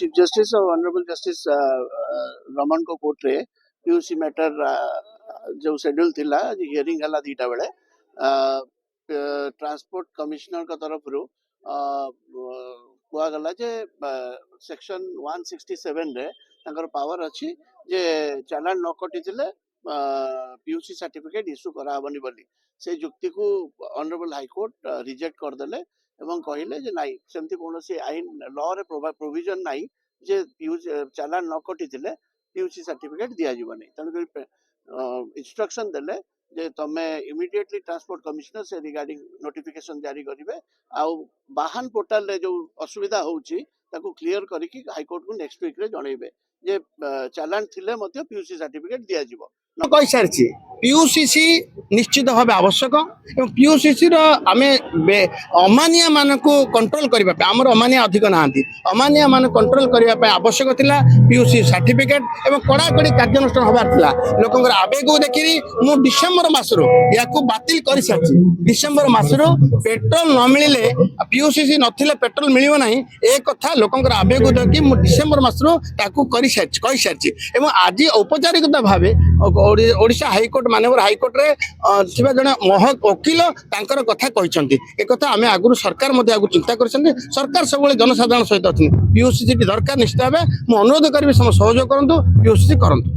Chief justice और honourable justice Raman को court रे पीयूसी मैटर जो शेड्यूल थिला हियरिंग हला दीटा बेले ट्रांसपोर्ट कमिश्नर का तरफ रु कुआ गला जे सेक्शन 167 रे तांकर पावर अछि जे चालान न कटि थिले पीयूसी सर्टिफिकेट इश्यू करा हबनी बोली से जुक्ति को ऑनरेबल हाई कोर्ट रिजेक्ट कर देले एवं कहले जे नाइ सेमती कोनोसी आईन लॉ रे प्रोविजन नाइ जे चालान न कटि थिले पीयूसी सर्टिफिकेट दिया जीवनी तन इंस्ट्रक्शन देले जे तमे इमीडिएटली ट्रांसपोर्ट कमिश्नर से रिगार्डिंग नोटिफिकेशन जारी करिवे आ वाहन पोर्टल रे जो असुविधा होउची ताको क्लियर करिकि हाई कोर्ट को नेक्स्ट वीक रे जणैबे जे चालान थिले मध्ये पीयूसी सर्टिफिकेट दिया जीवो कही सारी पीयूसीसी निश्चित भाव आवश्यक और पीयूसीसी आमे अमानिया मान को कंट्रोल करने आमर अमानिया अधिक ना अमानिया मान कंट्रोल करने आवश्यक थिला पीयूसी सर्टिफिकेट और कड़ाकड़ी कार्यानुष्ठान हबार थिला लोकंर आवेग देखी मु डिसेम्बर मासरू या बातिल कर सारी डिसेम्बर मासरू पेट्रोल न मिले पीयूसीसी नथिले पेट्रोल मिलिबो नाही ए कथा लोकंर आवेग देखी मु डिसेम्बर मासरू ताकू कहि सारी एवं आज औपचारिकता भावे ओडिशा हाईकोर्ट माननीय हाईकोर्ट रे थिबा जने वकील तांकर कथा कहिसंती ए कथा आमे आगुरु सरकार मध्ये आगु चिंता करसंती सरकार सब जनसाधारण सहित अछि पीयूसीसी दरकार निश्चित भावे मु अनुरोध करिवे सम सहयोग करंतु पीयूसीसी करंतु।